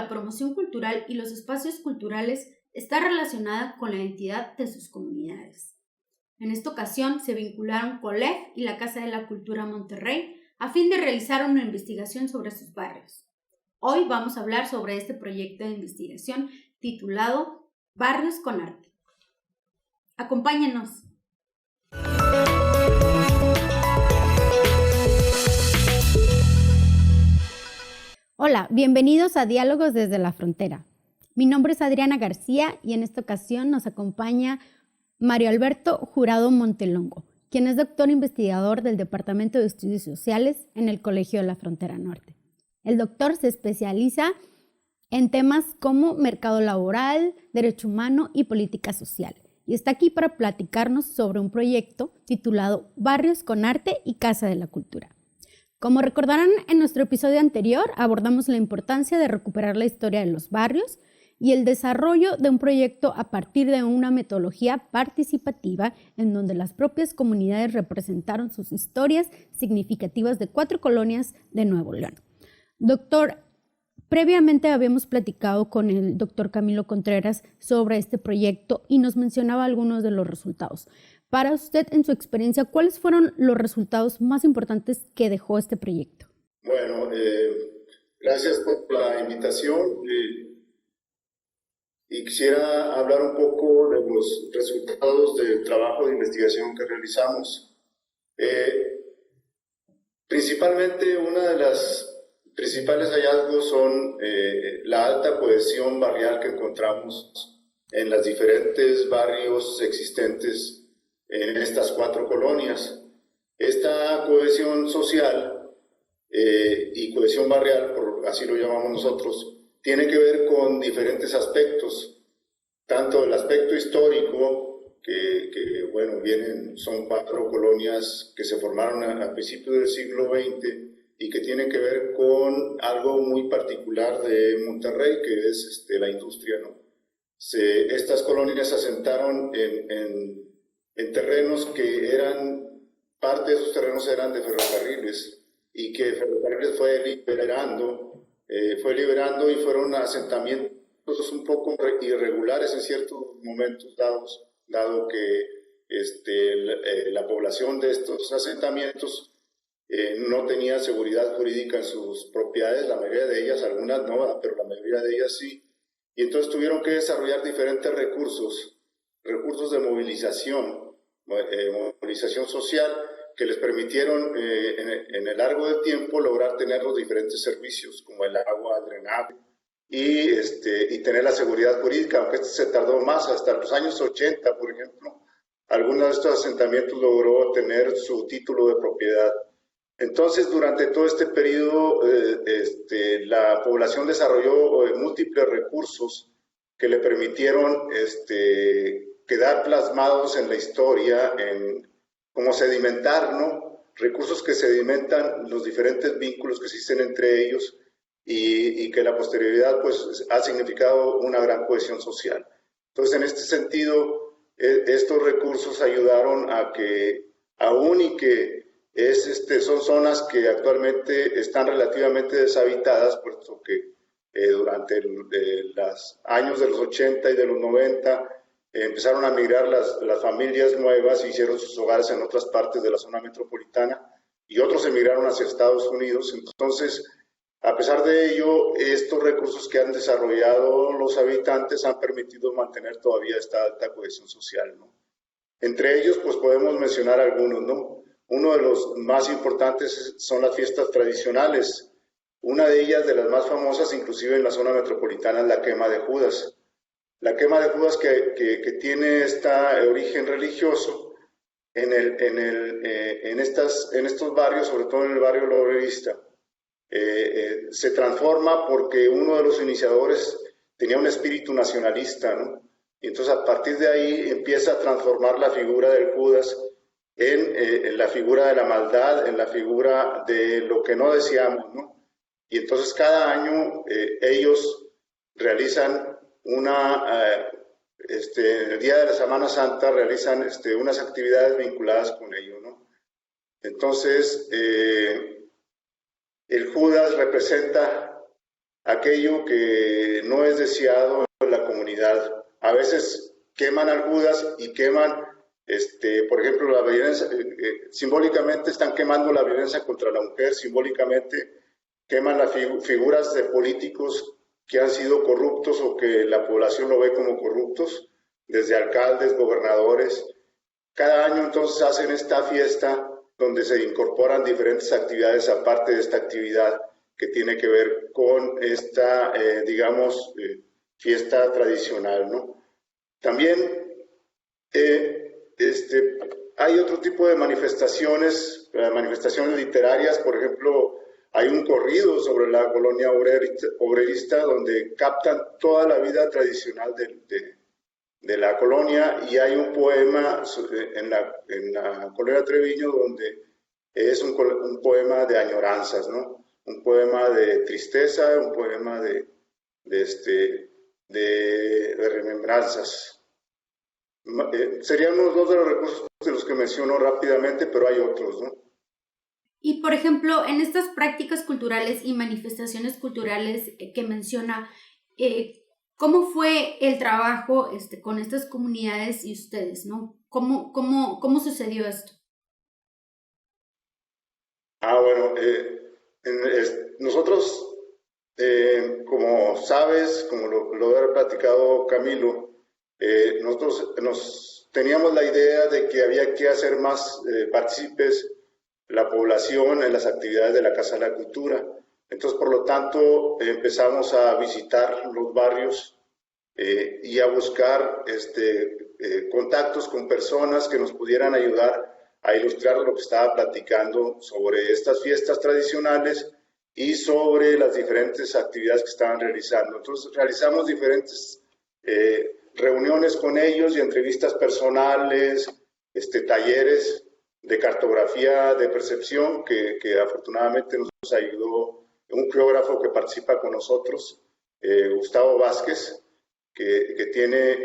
la promoción cultural y los espacios culturales está relacionada con la identidad de sus comunidades. En esta ocasión se vincularon COLEG y la Casa de la Cultura Monterrey a fin de realizar una investigación sobre sus barrios. Hoy vamos a hablar sobre este proyecto de investigación titulado Barrios con Arte. Acompáñenos. Hola, bienvenidos a Diálogos desde la Frontera. Mi nombre es Adriana García y en esta ocasión nos acompaña Mario Alberto Jurado Montelongo, quien es doctor investigador del Departamento de Estudios Sociales en el Colegio de la Frontera Norte. El doctor se especializa en temas como mercado laboral, derecho humano y política social. Y está aquí para platicarnos sobre un proyecto titulado Barrios con Arte y Casa de la Cultura. Como recordarán, en nuestro episodio anterior abordamos la importancia de recuperar la historia de los barrios y el desarrollo de un proyecto a partir de una metodología participativa en donde las propias comunidades representaron sus historias significativas de 4 colonias de Nuevo León. Doctor, previamente habíamos platicado con el doctor Camilo Contreras sobre este proyecto y nos mencionaba algunos de los resultados. Para usted, en su experiencia, ¿cuáles fueron los resultados más importantes que dejó este proyecto? Bueno, gracias por la invitación y quisiera hablar un poco de los resultados del trabajo de investigación que realizamos. Principalmente, una de las principales hallazgos son la alta cohesión barrial que encontramos en los diferentes barrios existentes en estas 4 colonias. Esta cohesión social y cohesión barrial, por así lo llamamos nosotros, tiene que ver con diferentes aspectos, tanto el aspecto histórico, son 4 colonias que se formaron a principios del siglo XX, y que tiene que ver con algo muy particular de Monterrey, que es la industria, ¿no? Estas colonias se asentaron en terrenos que parte de esos terrenos eran de ferrocarriles, y que Ferrocarriles fue liberando y fueron asentamientos un poco irregulares en ciertos momentos dados, dado que la población de estos asentamientos no tenía seguridad jurídica en sus propiedades, la mayoría de ellas, algunas no, pero la mayoría de ellas sí. Y entonces tuvieron que desarrollar diferentes recursos de movilización social, que les permitieron en el largo del tiempo lograr tener los diferentes servicios, como el agua, el drenaje, y tener la seguridad jurídica, aunque se tardó más, hasta los años 80, por ejemplo. Algunos de estos asentamientos logró tener su título de propiedad. Entonces, durante todo este periodo, la población desarrolló múltiples recursos que le permitieron quedar plasmados en la historia, como sedimentar, ¿no? Recursos que sedimentan los diferentes vínculos que existen entre ellos y que la posterioridad pues, ha significado una gran cohesión social. Entonces, en este sentido, estos recursos ayudaron a que, aún y que son zonas que actualmente están relativamente deshabitadas, puesto que durante los años de los 80 y de los 90 empezaron a migrar las familias nuevas y hicieron sus hogares en otras partes de la zona metropolitana, y otros emigraron hacia Estados Unidos. Entonces, a pesar de ello, estos recursos que han desarrollado los habitantes han permitido mantener todavía esta alta cohesión social, ¿no? Entre ellos, pues podemos mencionar algunos, ¿no? Uno de los más importantes son las fiestas tradicionales. Una de ellas, de las más famosas, inclusive en la zona metropolitana, es la Quema de Judas. La Quema de Judas que tiene origen religioso en estos barrios, sobre todo en el barrio Lorevista. Se transforma porque uno de los iniciadores tenía un espíritu nacionalista, ¿no? Y entonces a partir de ahí empieza a transformar la figura del Judas en la figura de la maldad, en la figura de lo que no deseamos, ¿no? Y entonces cada año ellos realizan el día de la Semana Santa realizan unas actividades vinculadas con ello, ¿no? Entonces, el Judas representa aquello que no es deseado en la comunidad. A veces queman al Judas y queman, por ejemplo, la violencia, simbólicamente están quemando la violencia contra la mujer, simbólicamente queman las figuras de políticos que han sido corruptos o que la población lo ve como corruptos, desde alcaldes, gobernadores. Cada año entonces hacen esta fiesta donde se incorporan diferentes actividades aparte de esta actividad que tiene que ver con esta, fiesta tradicional, ¿no? También hay otro tipo de manifestaciones, manifestaciones literarias, por ejemplo, hay un corrido sobre la colonia obrerista donde captan toda la vida tradicional de la colonia, y hay un poema en la colonia Treviño donde es un poema de añoranzas, ¿no? Un poema de tristeza, un poema de remembranzas. Serían unos dos de los recursos de los que menciono rápidamente, pero hay otros, ¿no? Y, por ejemplo, en estas prácticas culturales y manifestaciones culturales que menciona, ¿cómo fue el trabajo con estas comunidades y ustedes, ¿no? ¿Cómo sucedió esto? Bueno, nosotros, como sabes, como lo ha platicado Camilo, nosotros teníamos la idea de que había que hacer más partícipes la población en las actividades de la Casa de la Cultura. Entonces, por lo tanto, empezamos a visitar los barrios y a buscar contactos con personas que nos pudieran ayudar a ilustrar lo que estaba platicando sobre estas fiestas tradicionales y sobre las diferentes actividades que estaban realizando. Entonces, realizamos diferentes reuniones con ellos y entrevistas personales, talleres de cartografía de percepción que afortunadamente nos ayudó un geógrafo que participa con nosotros, Gustavo Vázquez, que tiene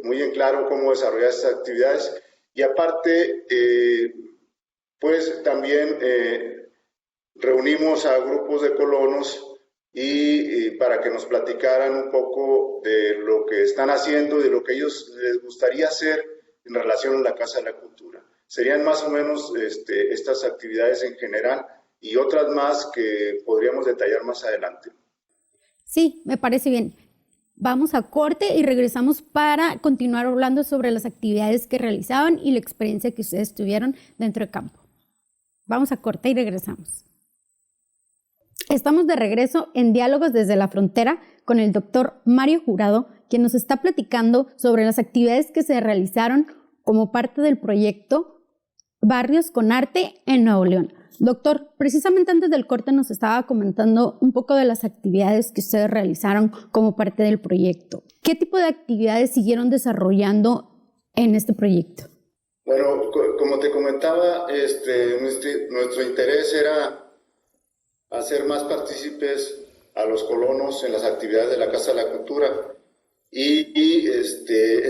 muy en claro cómo desarrollar estas actividades. Y aparte, pues también reunimos a grupos de colonos y para que nos platicaran un poco de lo que están haciendo, de lo que ellos les gustaría hacer en relación a la Casa de la Cultura. Serían más o menos estas actividades en general y otras más que podríamos detallar más adelante. Sí, me parece bien. Vamos a corte y regresamos para continuar hablando sobre las actividades que realizaban y la experiencia que ustedes tuvieron dentro de campo. Vamos a corte y regresamos. Estamos de regreso en Diálogos desde la Frontera con el doctor Mario Jurado, quien nos está platicando sobre las actividades que se realizaron como parte del proyecto Barrios con Arte en Nuevo León. Doctor, precisamente antes del corte nos estaba comentando un poco de las actividades que ustedes realizaron como parte del proyecto. ¿Qué tipo de actividades siguieron desarrollando en este proyecto? Bueno, como te comentaba, nuestro interés era hacer más partícipes a los colonos en las actividades de la Casa de la Cultura.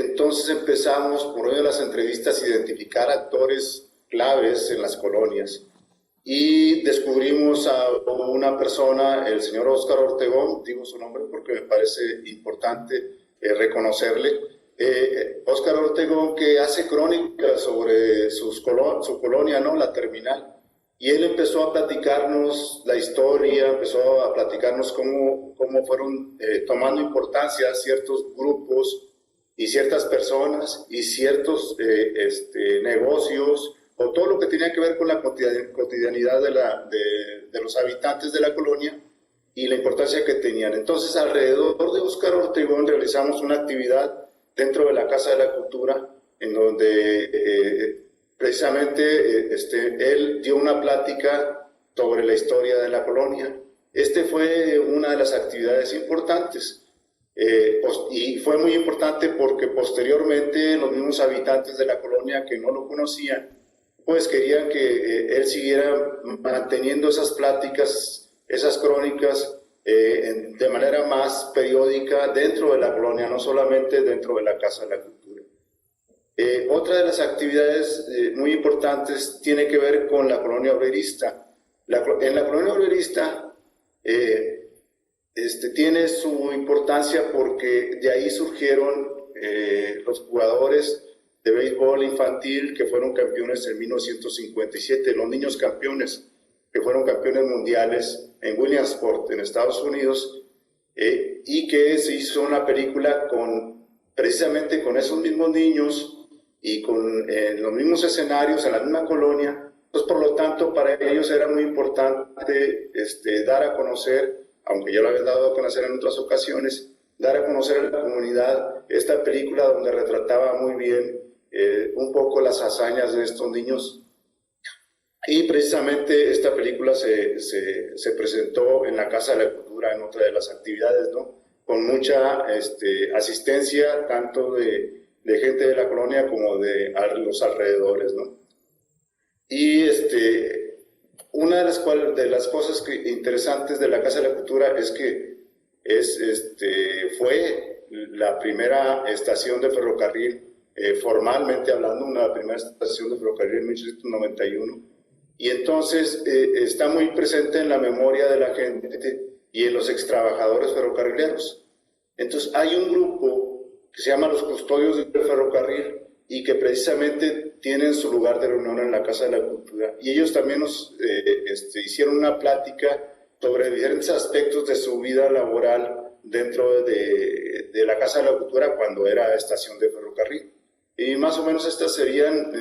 Entonces empezamos, por medio de las entrevistas, a identificar actores claves en las colonias. Y descubrimos a una persona, el señor Óscar Ortegón, digo su nombre porque me parece importante reconocerle. Óscar Ortegón, que hace crónicas sobre su colonia, ¿no? La Terminal. Y él empezó a platicarnos la historia, empezó a platicarnos cómo fueron tomando importancia ciertos grupos y ciertas personas y ciertos negocios, o todo lo que tenía que ver con la cotidianidad de los habitantes de la colonia y la importancia que tenían. Entonces, alrededor de Óscar Ortegón realizamos una actividad dentro de la Casa de la Cultura, en donde precisamente él dio una plática sobre la historia de la colonia. Fue una de las actividades importantes. Y fue muy importante porque posteriormente los mismos habitantes de la colonia que no lo conocían, pues querían que él siguiera manteniendo esas pláticas, esas crónicas de manera más periódica dentro de la colonia, no solamente dentro de la Casa de la Cultura. Otra de las actividades muy importantes tiene que ver con la colonia obrerista. En la colonia obrerista tiene su importancia porque de ahí surgieron los jugadores de béisbol infantil que fueron campeones en 1957, los niños campeones que fueron campeones mundiales en Williamsport, en Estados Unidos, y que se hizo una película precisamente con esos mismos niños y con los mismos escenarios, en la misma colonia. Pues, por lo tanto, para ellos era muy importante dar a conocer, aunque ya lo habían dado a conocer en otras ocasiones, dar a conocer a la comunidad esta película donde retrataba muy bien un poco las hazañas de estos niños. Y precisamente esta película se presentó en la Casa de la Cultura, en otra de las actividades, ¿no? Con mucha asistencia, tanto de gente de la colonia como de los alrededores, ¿no? Y una de las cosas interesantes de la Casa de la Cultura es que fue la primera estación de ferrocarril, formalmente hablando, una primera estación de ferrocarril en 1891. Y entonces está muy presente en la memoria de la gente y en los extrabajadores ferrocarrileros. Entonces hay un grupo que se llama los Custodios del Ferrocarril y que precisamente tienen su lugar de reunión en la Casa de la Cultura. Y ellos también nos hicieron una plática sobre diferentes aspectos de su vida laboral dentro de la Casa de la Cultura cuando era estación de ferrocarril. Y más o menos estas serían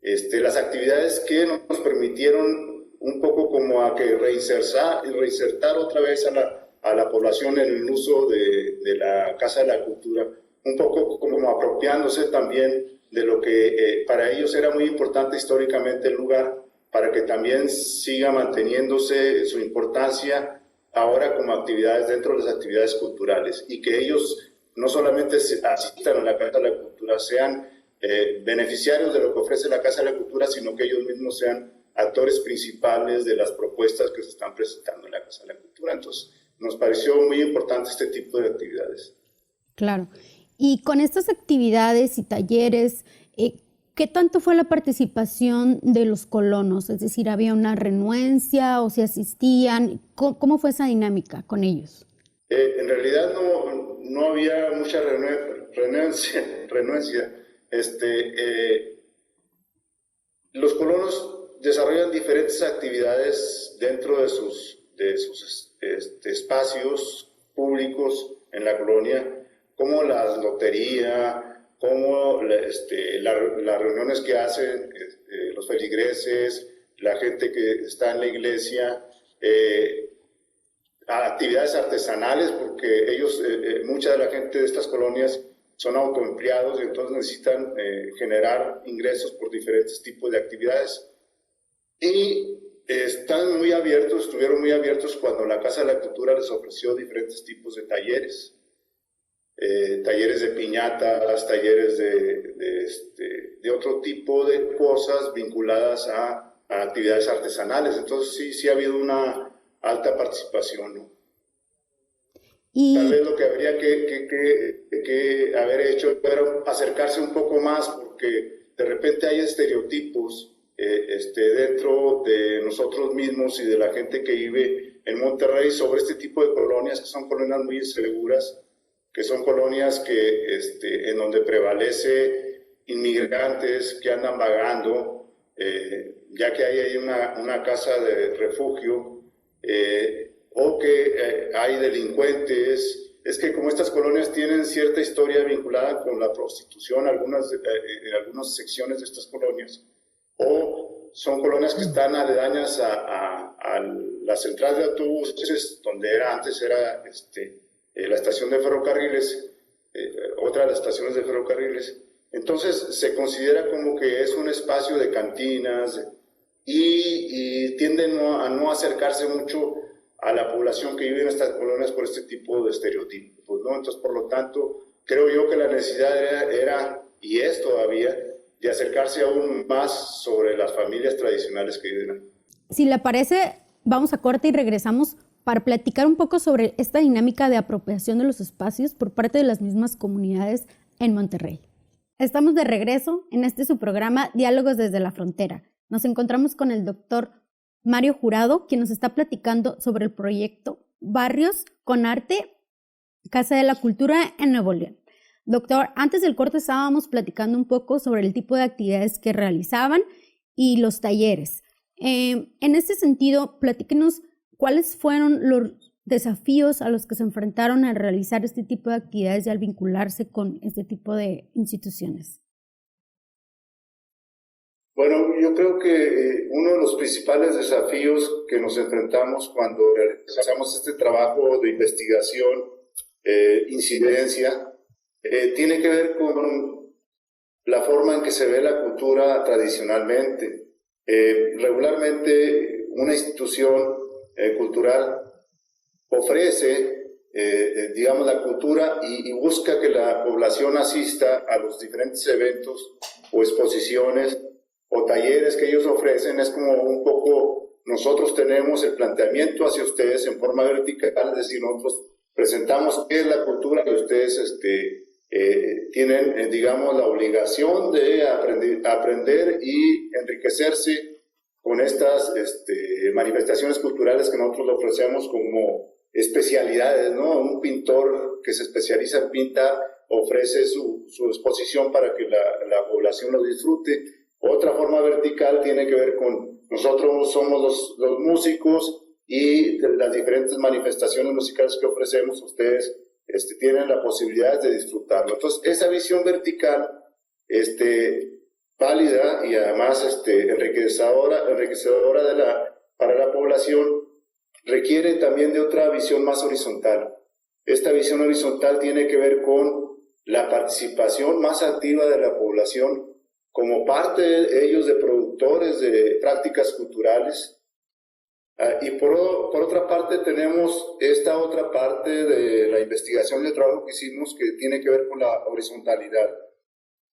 las actividades que nos permitieron un poco como a que reinsertar otra vez a la población en el uso de la Casa de la Cultura, un poco como apropiándose también de lo que para ellos era muy importante históricamente el lugar, para que también siga manteniéndose su importancia ahora como actividades dentro de las actividades culturales, y que ellos no solamente asistan a la Casa de la Cultura, sean beneficiarios de lo que ofrece la Casa de la Cultura, sino que ellos mismos sean actores principales de las propuestas que se están presentando en la Casa de la Cultura. Entonces, nos pareció muy importante este tipo de actividades. Claro. Y con estas actividades y talleres, ¿qué tanto fue la participación de los colonos? Es decir, ¿había una renuencia o se asistían? ¿Cómo fue esa dinámica con ellos? En realidad no había mucha renuencia. Los colonos desarrollan diferentes actividades dentro de sus espacios públicos en la colonia, como la lotería, como las reuniones que hacen los feligreses, la gente que está en la iglesia, actividades artesanales, porque ellos, mucha de la gente de estas colonias son autoempleados y entonces necesitan generar ingresos por diferentes tipos de actividades. Y estuvieron muy abiertos cuando la Casa de la Cultura les ofreció diferentes tipos de talleres. Talleres de piñatas, talleres de otro tipo de cosas vinculadas a actividades artesanales. Entonces sí ha habido una alta participación, ¿no? Tal vez lo que habría que haber hecho era acercarse un poco más, porque de repente hay estereotipos dentro de nosotros mismos y de la gente que vive en Monterrey sobre este tipo de colonias, que son colonias muy inseguras, que son colonias en donde prevalece inmigrantes que andan vagando, ya que hay una casa de refugio, o que hay delincuentes. Es que como estas colonias tienen cierta historia vinculada con la prostitución, algunas secciones de estas colonias, o son colonias que están aledañas a la central de autobuses, donde antes era la estación de ferrocarriles, otra de las estaciones de ferrocarriles. Entonces se considera como que es un espacio de cantinas y tienden a no acercarse mucho a la población que vive en estas colonias por este tipo de estereotipos, ¿no? Entonces, por lo tanto, creo yo que la necesidad era y es todavía, de acercarse aún más sobre las familias tradicionales que viven aquí. Si le parece, vamos a corte y regresamos para platicar un poco sobre esta dinámica de apropiación de los espacios por parte de las mismas comunidades en Monterrey. Estamos de regreso en su programa Diálogos desde la Frontera. Nos encontramos con el doctor Mario Jurado, quien nos está platicando sobre el proyecto Barrios con Arte, Casa de la Cultura en Nuevo León. Doctor, antes del corte estábamos platicando un poco sobre el tipo de actividades que realizaban y los talleres. En este sentido, platíquenos cuáles fueron los desafíos a los que se enfrentaron al realizar este tipo de actividades y al vincularse con este tipo de instituciones. Bueno, yo creo que uno de los principales desafíos que nos enfrentamos cuando realizamos este trabajo de investigación, incidencia, tiene que ver con la forma en que se ve la cultura tradicionalmente. Regularmente una institución cultural ofrece, digamos, la cultura y busca que la población asista a los diferentes eventos o exposiciones o talleres que ellos ofrecen. Es como un poco, nosotros tenemos el planteamiento hacia ustedes en forma vertical, es decir, nosotros presentamos qué es la cultura y ustedes tienen, digamos, la obligación de aprender y enriquecerse con estas manifestaciones culturales que nosotros le ofrecemos como especialidades, ¿no? Un pintor que se especializa en pintar ofrece su exposición para que la población lo disfrute. Otra forma vertical tiene que ver con nosotros somos los músicos y las diferentes manifestaciones musicales que ofrecemos, ustedes tienen la posibilidad de disfrutarlo. Entonces, esa visión vertical, válida y además enriquecedora para la población, requiere también de otra visión más horizontal. Esta visión horizontal tiene que ver con la participación más activa de la población como parte ellos de productores de prácticas culturales. Y por otra parte tenemos esta otra parte de la investigación y el trabajo que hicimos que tiene que ver con la horizontalidad,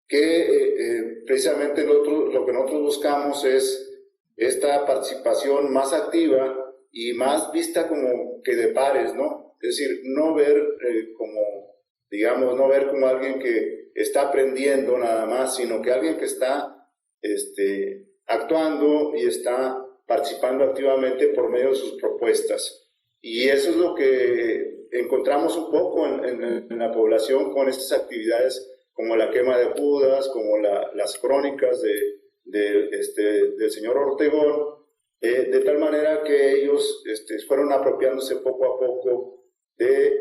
que precisamente lo que nosotros buscamos es esta participación más activa y más vista como que de pares, ¿no? Es decir, no ver no ver como alguien que está aprendiendo nada más, sino que alguien que está actuando y está participando activamente por medio de sus propuestas. Y eso es lo que encontramos un poco en la población con estas actividades como la quema de Judas, como las crónicas del señor Ortegón, de tal manera que ellos fueron apropiándose poco a poco de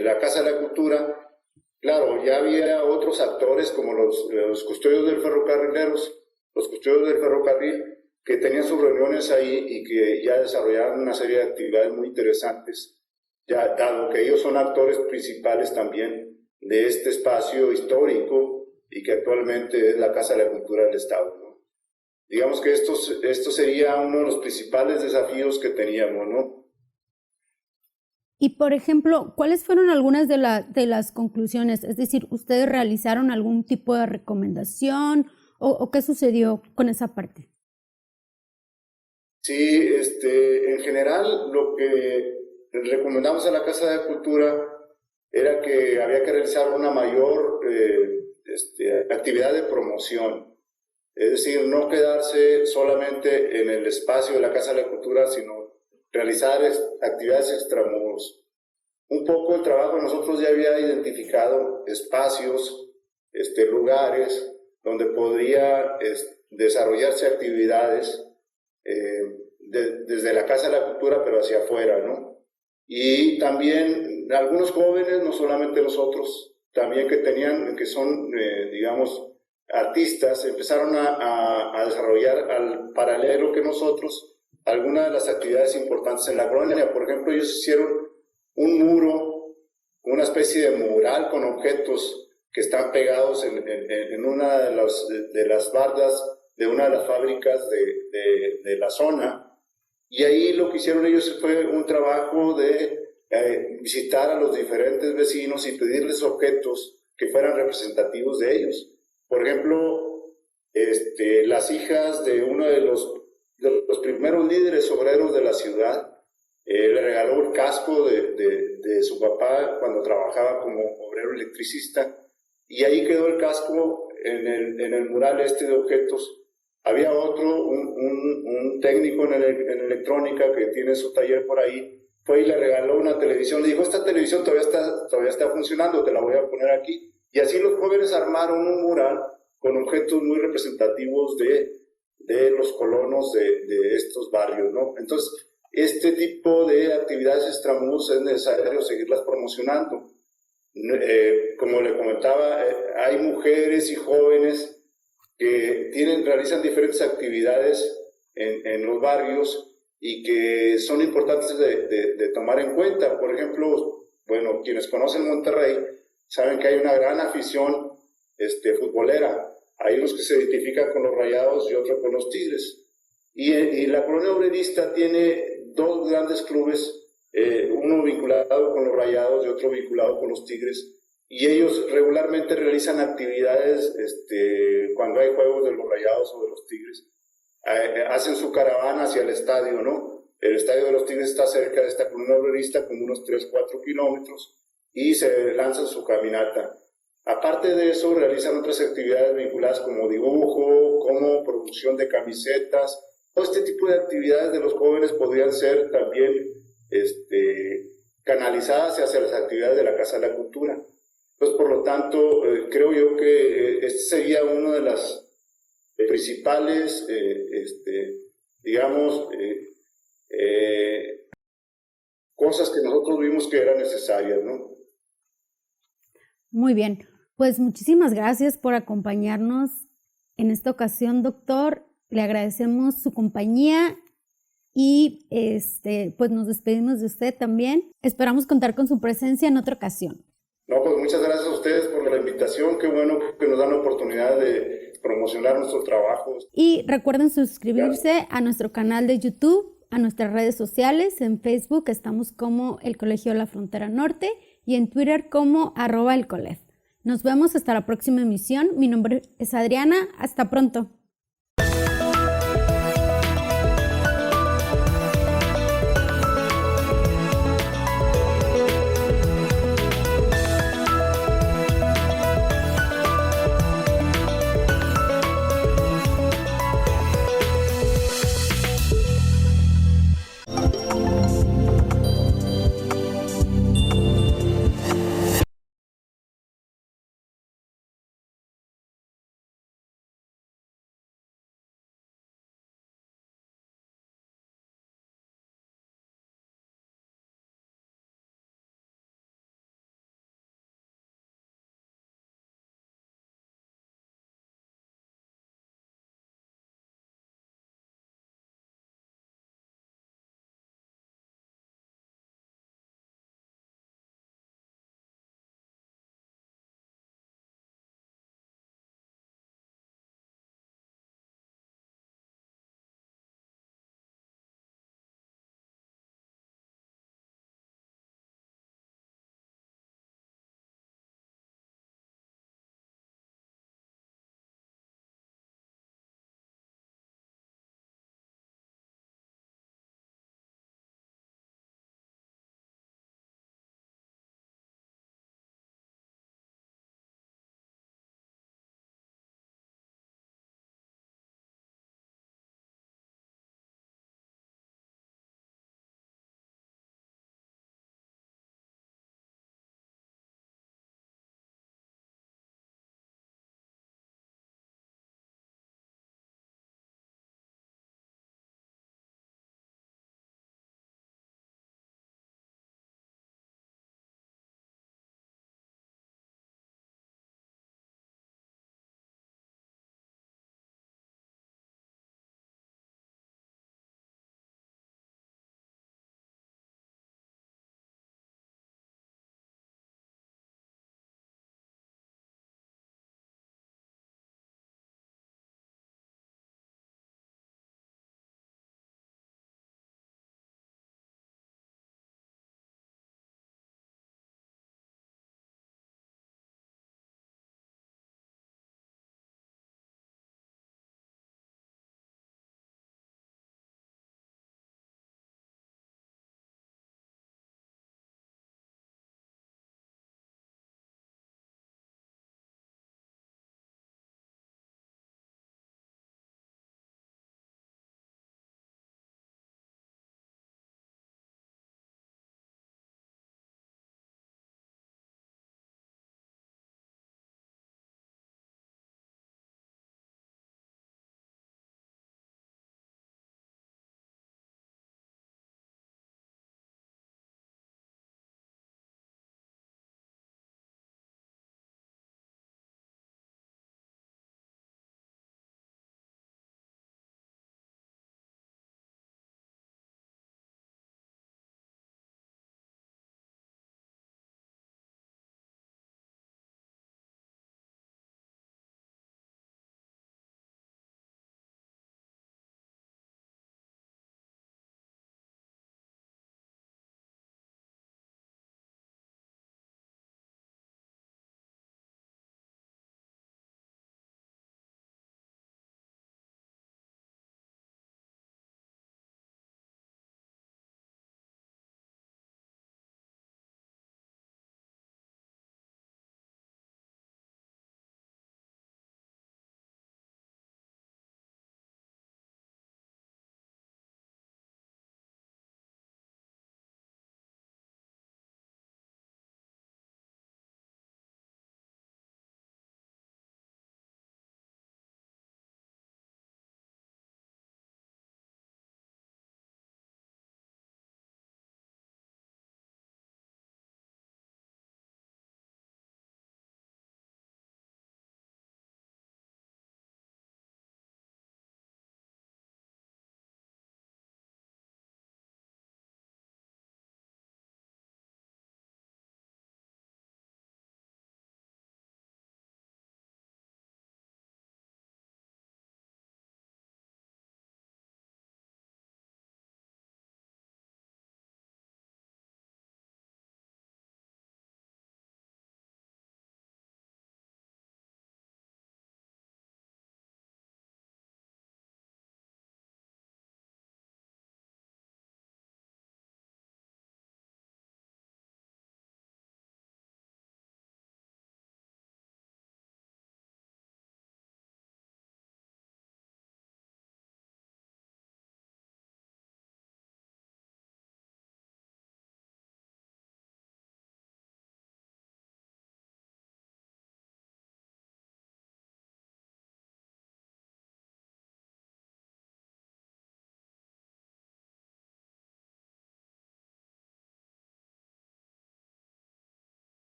la Casa de la Cultura. Claro, ya había otros actores como los custodios del ferrocarril, que tenían sus reuniones ahí y que ya desarrollaban una serie de actividades muy interesantes, ya dado que ellos son actores principales también de este espacio histórico y que actualmente es la Casa de la Cultura del Estado, ¿no? Digamos que esto sería uno de los principales desafíos que teníamos, ¿no? Y, por ejemplo, ¿cuáles fueron algunas de las conclusiones? Es decir, ¿ustedes realizaron algún tipo de recomendación o qué sucedió con esa parte? Sí, en general lo que recomendamos a la Casa de Cultura era que había que realizar una mayor actividad de promoción. Es decir, no quedarse solamente en el espacio de la Casa de la Cultura, sino realizar actividades extramuros. Un poco el trabajo nosotros ya había identificado espacios, lugares donde podría desarrollarse actividades desde la Casa de la Cultura, pero hacia afuera, ¿no? Y también algunos jóvenes, no solamente nosotros, también que son, digamos, artistas, empezaron a desarrollar al paralelo que nosotros algunas de las actividades importantes en la colonia. Por ejemplo, ellos hicieron un muro, una especie de mural con objetos que están pegados en una de las bardas de una de las fábricas de la zona. Y ahí lo que hicieron ellos fue un trabajo de visitar a los diferentes vecinos y pedirles objetos que fueran representativos de ellos. Por ejemplo, las hijas de uno de los primeros líderes obreros de la ciudad le regaló el casco de su papá cuando trabajaba como obrero electricista, y ahí quedó el casco en el mural de objetos Había otro, un técnico en electrónica que tiene su taller por ahí, fue y le regaló una televisión, le dijo, esta televisión todavía está funcionando, te la voy a poner aquí. Y así los jóvenes armaron un mural con objetos muy representativos de los colonos de estos barrios, ¿no? Entonces, este tipo de actividades extramuros es necesario seguirlas promocionando. Como le comentaba, hay mujeres y jóvenes que realizan diferentes actividades en los barrios y que son importantes de tomar en cuenta. Por ejemplo, bueno, quienes conocen Monterrey saben que hay una gran afición futbolera. Hay unos que se identifican con los Rayados y otros con los Tigres. Y la colonia obrerista tiene dos grandes clubes, uno vinculado con los Rayados y otro vinculado con los Tigres. Y ellos regularmente realizan actividades cuando hay juegos de los Rayados o de los Tigres. Hacen su caravana hacia el estadio, ¿no? El estadio de los Tigres está cerca de esta colonia obrerista, como unos 3-4 kilómetros, y se lanzan su caminata. Aparte de eso, realizan otras actividades vinculadas como dibujo, como producción de camisetas. Todo este tipo de actividades de los jóvenes podrían ser también canalizadas hacia las actividades de la Casa de la Cultura. Entonces, por lo tanto, creo yo que este sería una de las principales, cosas que nosotros vimos que eran necesarias, ¿no? Muy bien, pues muchísimas gracias por acompañarnos en esta ocasión, doctor. Le agradecemos su compañía y pues nos despedimos de usted también. Esperamos contar con su presencia en otra ocasión. No, pues muchas gracias a ustedes por la invitación. Qué bueno que nos dan la oportunidad de promocionar nuestros trabajos. Y recuerden suscribirse a nuestro canal de YouTube, a nuestras redes sociales. En Facebook estamos como el Colegio de la Frontera Norte y en Twitter como @elcolef. Nos vemos hasta la próxima emisión. Mi nombre es Adriana. Hasta pronto.